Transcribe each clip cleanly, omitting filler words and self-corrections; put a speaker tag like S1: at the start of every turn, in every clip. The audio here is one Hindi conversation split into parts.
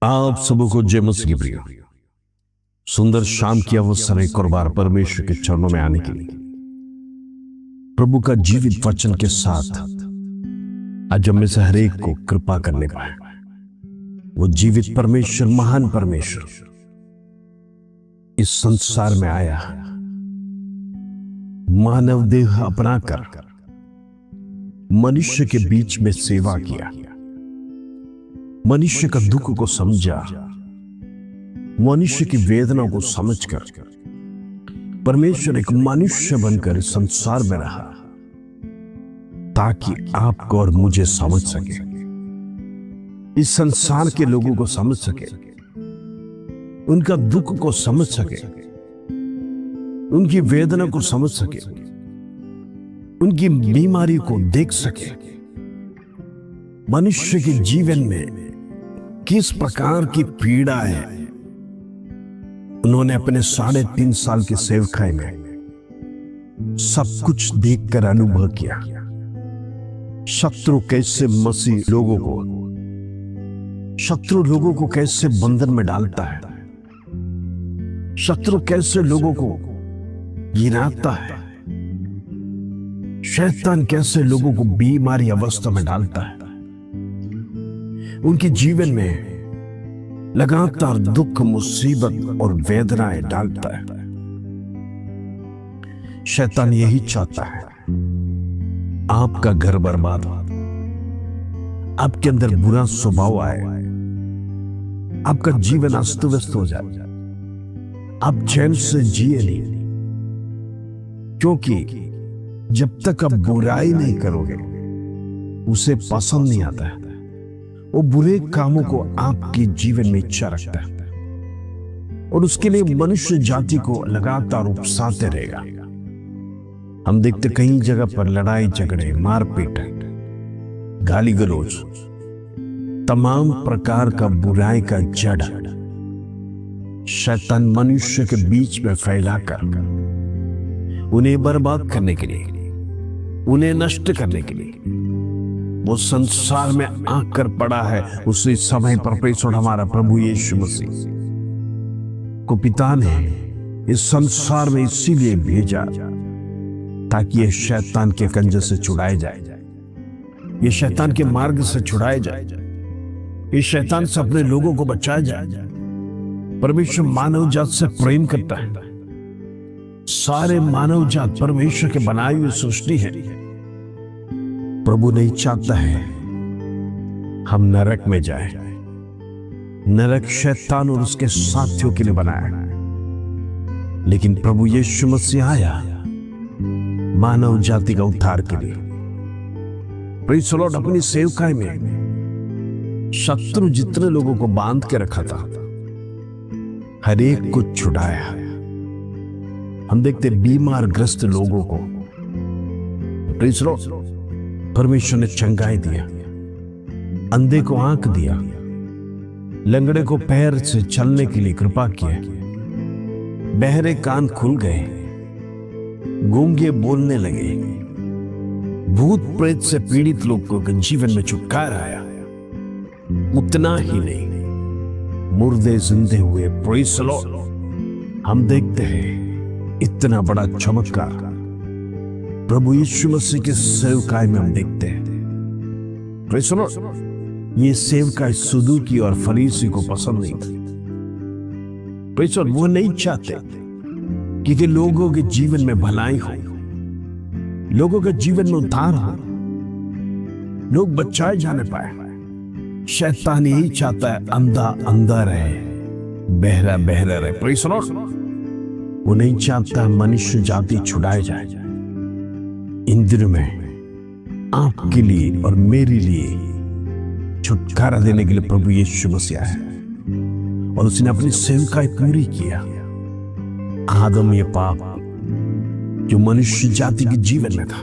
S1: आप सबको जय मसीह की प्रिय सुंदर शाम की अवसर एक और बार परमेश्वर के चरणों में आने के लिए प्रभु का जीवित वचन के साथ आज हम में से हरेक को कृपा करने पाए। वो जीवित परमेश्वर, महान परमेश्वर इस संसार में आया, मानव देह अपनाकर मनुष्य के बीच में सेवा किया, मनुष्य का दुख को समझा, मनुष्य की वेदना को समझकर परमेश्वर एक मनुष्य बनकर संसार में रहा ताकि आपको और मुझे समझ सके, इस संसार के लोगों को समझ सके, उनका दुख को समझ सके, उनकी वेदना को समझ सके, उनकी बीमारी को देख सके, मनुष्य के जीवन में किस प्रकार की पीड़ा है। उन्होंने अपने 3.5 साल की सेवकाई में सब कुछ देखकर अनुभव किया। शत्रु कैसे शत्रु लोगों को कैसे बंधन में डालता है, शत्रु कैसे लोगों को गिराता है, शैतान कैसे लोगों को बीमारी अवस्था में डालता है, उनके जीवन में लगातार दुख, मुसीबत और वेदनाएं डालता है। शैतान यही चाहता है आपका घर बर्बाद हो, आपके अंदर बुरा स्वभाव आए, आपका जीवन अस्त व्यस्त हो जाए, आप चैन से जिए नहीं, क्योंकि जब तक आप बुराई नहीं करोगे उसे पसंद नहीं आता है। वो बुरे कामों को आपके जीवन में इच्छा रखता है और उसके लिए मनुष्य जाति को लगातार उकसाते रहेगा। हम देखते कई जगह पर लड़ाई झगड़े, मारपीट, गाली गलौज, तमाम प्रकार का बुराई का जड़ शैतान मनुष्य के बीच में फैलाकर उन्हें बर्बाद करने के लिए, उन्हें नष्ट करने के लिए वो संसार में आकर पड़ा है। उसी समय पर परमेश्वर हमारा प्रभु यीशु मसीह को पिता ने इस संसार में इसीलिए भेजा ताकि ये शैतान के कंजे से छुड़ाए जाए, ये शैतान के मार्ग से छुड़ाए जाए, ये शैतान से अपने लोगों को बचाया जाए। परमेश्वर मानव जात से प्रेम करता है। सारे मानव जात परमेश्वर के बनाई हुई सृष्टि है। प्रभु नहीं चाहता है हम नरक में जाएं। नरक शैतान और उसके साथियों के लिए बनाया, लेकिन प्रभु यीशु मसीह आया मानव जाति का उद्धार के लिए। Praise the Lord. अपनी सेवकाई में शत्रु जितने लोगों को बांध के रखा था, हर एक को छुड़ाया। हम देखते बीमार ग्रस्त लोगों को प्रेज़ द लॉर्ड परमेश्वर ने चंगाई दिया, अंधे को आंख दिया, लंगड़े को पैर से चलने के लिए कृपा किया, बहरे कान खुल गए, गूंगे बोलने लगे, भूत प्रेत से पीड़ित लोगों के जीवन में छुटकारा आया। उतना ही नहीं, मुर्दे जिंदे हुए। Praise the Lord. हम देखते हैं इतना बड़ा चमत्कार प्रभु यीशु मसीह के सेवकाई में हम देखते हैं। Praise the Lord. ये सेवकाई सदूकी और फरीसी को पसंद नहीं थी। Praise the Lord. वो नहीं चाहते कि लोगों के जीवन में भलाई हो, लोगों के जीवन में उद्धार हो, लोग बचाए जाने पाए। शैतान यही चाहता है अंधा अंधा रहे, बहरा बहरा रहे। Praise the Lord. वो नहीं चाहता मनुष्य जाति छुड़ाए जाए। इन दिनों में आपके लिए और मेरे लिए छुटकारा देने के लिए प्रभु यीशु मसीह आया और उसने अपनी सेवकाई पूरी किया। आदम ये पाप जो मनुष्य जाति के जीवन में था,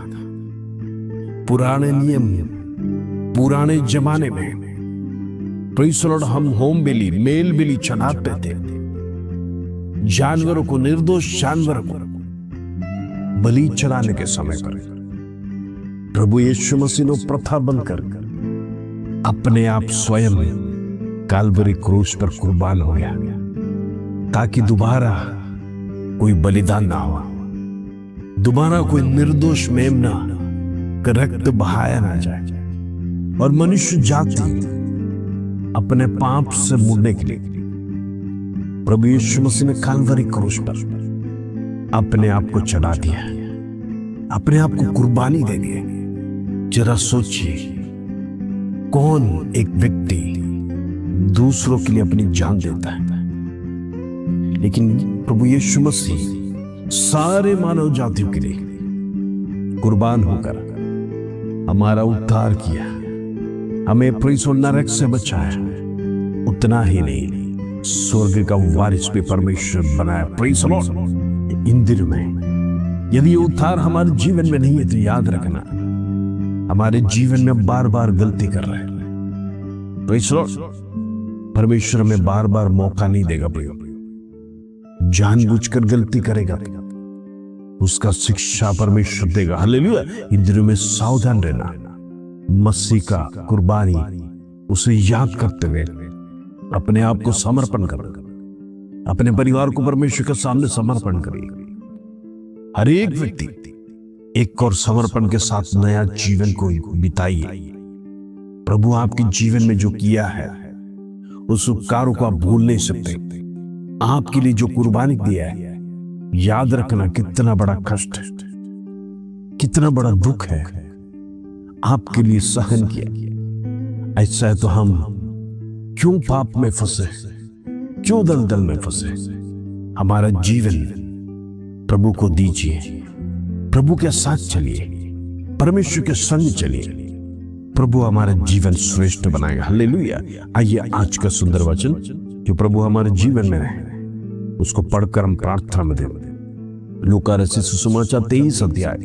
S1: पुराने नियम, पुराने जमाने में प्रेज़ द लॉर्ड हम होम बलि, मेल बलि चढ़ाते थे। जानवरों को, निर्दोष जानवरों को बलि चढ़ाने के समय पर प्रभु यीशु मसीह ने प्रथा बनकर अपने आप स्वयं काल्वरी क्रूस पर कुर्बान हो गया ताकि दोबारा कोई बलिदान ना हो, दोबारा कोई निर्दोष मेमना का रक्त बहाया ना जाए और मनुष्य जाति अपने पाप से मुड़ने के लिए प्रभु यीशु मसीह ने काल्वरी क्रूस पर अपने आप को चढ़ा दिया, अपने आप को कुर्बानी दे दिया। जरा सोचिए, कौन एक व्यक्ति दूसरों के लिए अपनी जान देता है, लेकिन प्रभु यीशु मसीह सारे मानव जातियों के लिए कुर्बान होकर हमारा उद्धार किया, हमें प्रीसो नरक से बचाया। उतना ही नहीं, स्वर्ग का वारिस भी परमेश्वर बनाया। प्रीसो इन दिनों में यदि ये उद्धार हमारे जीवन में नहीं है तो याद रखना, हमारे जीवन में बार बार गलती कर रहे हैं। प्रीसो परमेश्वर में बार बार मौका नहीं देगा। जानबूझकर गलती करेगा उसका शिक्षा परमेश्वर देगा। हालेलुया। इन दिनों में सावधान रहना, मसीह का कुर्बानी उसे याद करते हुए अपने आप को समर्पण कर, अपने परिवार को परमेश्वर के सामने समर्पण करिए। हर एक व्यक्ति एक और समर्पण के साथ नया जीवन को बिताइए। प्रभु आपके जीवन में जो किया है उस उपकारों को आप भूल नहीं सकते। आपके लिए जो कुर्बानी दिया है, याद रखना कितना बड़ा कष्ट है, कितना बड़ा दुख है आपके लिए सहन किया। ऐसा है तो हम क्यों पाप में फंसे, क्यों दलदल में फंसे? हमारा जीवन प्रभु को दीजिए, प्रभु के साथ चलिए, परमेश्वर के संग चलिए। प्रभु हमारा जीवन श्रेष्ठ बनाएगा। हालेलुया। आइए आज का सुंदर वचन जो प्रभु हमारे जीवन में है उसको पढ़कर हम प्रार्थना में दें। लूका रचित सुसमाचार 23 अध्याय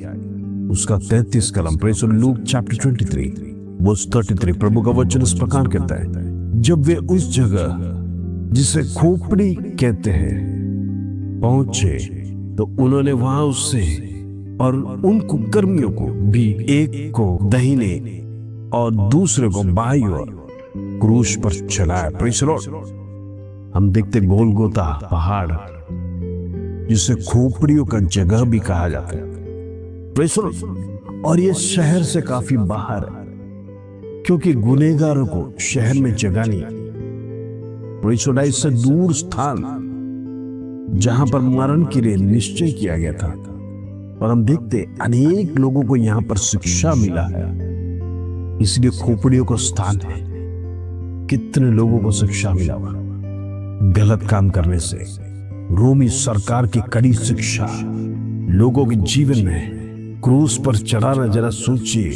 S1: उसका 33 कलम। Praise Luke chapter 23 verse 33। प्रभु का वचन इस प्रकार कहता है, जब वे उस जगह जिसे खोपड़ी कहते हैं पहुंचे तो उन्होंने वहां उससे और उन कुकर्मियों को भी, एक को दाहिने और दूसरे को बाईं ओर क्रूस पर चलाया। Praise Lord. हम देखते गोलगोता पहाड़ जिसे खोपड़ियों का जगह भी कहा जाता है। Praise Lord. और ये शहर से काफी बाहर है क्योंकि गुनहगारों को शहर में जगह नहीं है। Praise Lord. इससे दूर स्थान जहां पर मरण के लिए निश्चय किया गया था, और हम देखते अनेक लोगों को यहां पर शिक्षा मिला है, इसलिए खोपड़ियों को स्थान है। कितने लोगों को शिक्षा मिला हुआ गलत काम करने से। रोमी सरकार की कड़ी शिक्षा लोगों के जीवन में क्रूस पर चढ़ाना, जरा सोचिए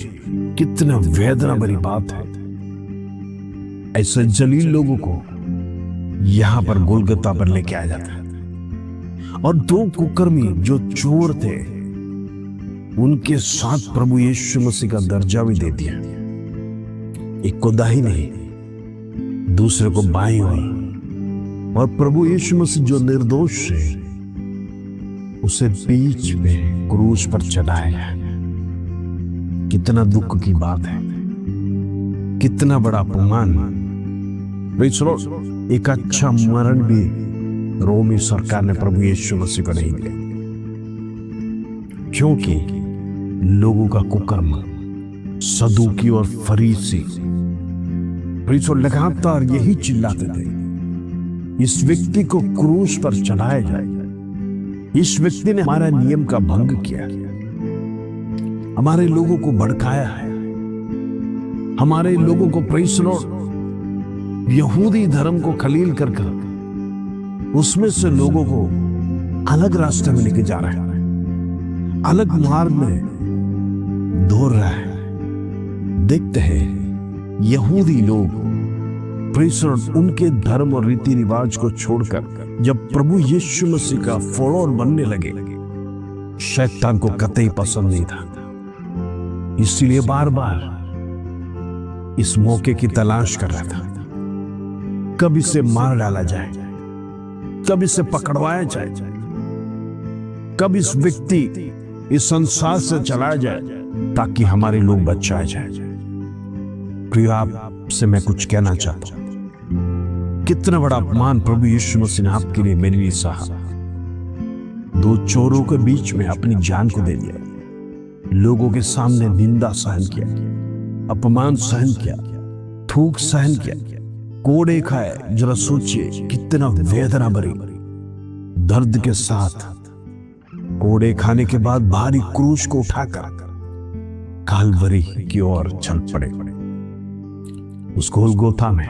S1: कितना वेदना भरी बात है। ऐसे जलील लोगों को यहां पर गोलगत्ता पर लेके आया जाता है। और दो कुकर्मी जो चोर थे उनके साथ प्रभु यीशु मसीह का दर्जा भी दे दिया। एक को दाहिने, दूसरे को बाईं ओर। और प्रभु यीशु मसीह जो निर्दोष है उसे बीच में क्रूस पर चढ़ाया। कितना दुख की बात है, कितना बड़ा अपमान। एक अच्छा मरण भी रोमी सरकार ने प्रभु यीशु मसीह को नहीं दिया, क्योंकि लोगों का कुकर्म, सदूकी और फरीसी लगातार यही चिल्लाते थे, इस व्यक्ति को क्रूस पर चढ़ाया जाए। इस व्यक्ति ने हमारा नियम का भंग किया, हमारे लोगों को भड़काया है, हमारे लोगों को प्रेज़ लॉर्ड यहूदी धर्म को खलील कर उसमें से लोगों को अलग रास्ते में लेके जा रहा है, अलग मार्ग में दौड़ रहा है। देखते हैं यहूदी लोग प्रेज़ लॉर्ड उनके धर्म और रीति रिवाज को छोड़कर जब प्रभु यीशु मसीह का फॉलोअर बनने लगे, शैतान को कतई पसंद नहीं था। इसलिए बार बार इस मौके की तलाश कर रहा था, कब इसे मार डाला जाए, कब इसे पकड़वाया जाए, कब इस व्यक्ति इस संसार से चलाया जाए ताकि हमारे लोग बचाए जाए। प्रिय, आपसे मैं कुछ कहना चाहता हूं। कितना बड़ा अपमान प्रभु यीशु मसीह ने आपके लिए, मेरे लिए सहा। दो चोरों के बीच में अपनी जान को दे दिया, लोगों के सामने निंदा सहन किया, अपमान सहन किया, थूक सहन किया, कोड़े खाए। जरा सोचिए कितना वेदना भरी, दर्द के साथ कोड़े खाने के बाद भारी क्रूस को उठाकर कालवरी की ओर चल पड़े। उस गोलगोथा में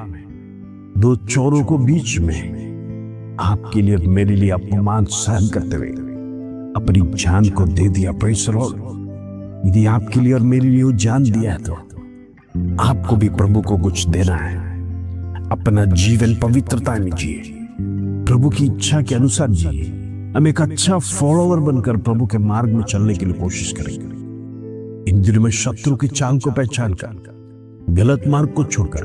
S1: दो चोरों को बीच में आपके लिए, मेरे लिए अपमान सहन करते हुए अपनी जान को दे दिया। Praise the Lord. यदि आपके लिए और मेरे लिए वो जान दिया है तो आपको भी प्रभु को कुछ देना है। अपना जीवन पवित्रता में जिए, प्रभु की इच्छा के अनुसार जिए। हम एक अच्छा फॉलोअर बनकर प्रभु के मार्ग में चलने के लिए कोशिश करेंगे। इन दिनों में शत्रु की चाल को पहचान कर, गलत मार्ग को छोड़कर,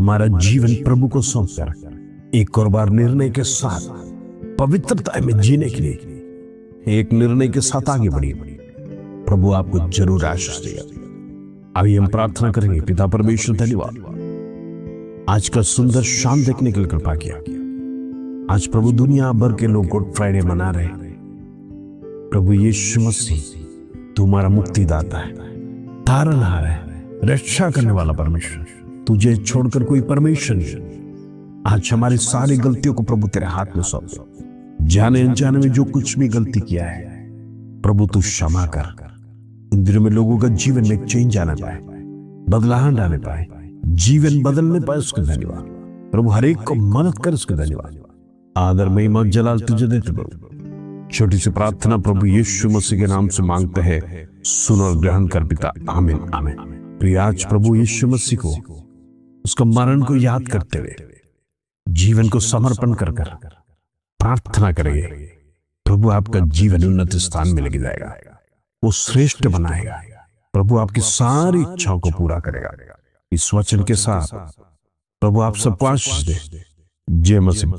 S1: हमारा जीवन प्रभु को सौंपकर एक और बार निर्णय के साथ पवित्रता में जीने के लिए एक निर्णय के साथ आगे बढ़िए। प्रभु आपको जरूर आशीष देगा। आइए हम प्रार्थना करेंगे। पिता परमेश्वर, धन्यवाद आज का सुंदर शाम देखने के लिए कृपा किया। आज प्रभु दुनिया भर के लोग गुड फ्राइडे मना रहे हैं। प्रभु यीशु मसीह तुम्हारा मुक्तिदाता है, तारनहार है, रक्षा करने वाला परमेश्वर। तुझे छोड़कर कोई परमेश्वर नहीं। आज हमारी सारी गलतियों को प्रभु तेरे हाथ में सौंप दो। जाने अनजाने में जो कुछ भी गलती किया है प्रभु तू क्षमा कर। इन दिनों में लोगों का जीवन में चेंज आना पाए, बदलाव आने पाए, जीवन बदलने पाए, उसके धन्यवाद प्रभु। हर एक को मदद कर, उसके धन्यवाद। आदर महिमा जलाल तुझे देते प्रभु। छोटी सी प्रार्थना प्रभु यीशु मसीह के नाम से मांगते हैं, सुन और ग्रहण कर पिता। आमीन आमीन। प्रिय आज प्रभु यीशु मसीह को, उसका मरण को याद करते हुए जीवन को समर्पण कर प्रार्थना करेंगे। प्रभु आपका जीवन उन्नत स्थान में लेके जाएगा, वो श्रेष्ठ बनाएगा। प्रभु आपकी सारी इच्छाओं को पूरा करेगा। इस वचन के साथ प्रभु आप सबको आशीष दे। जय मसीह।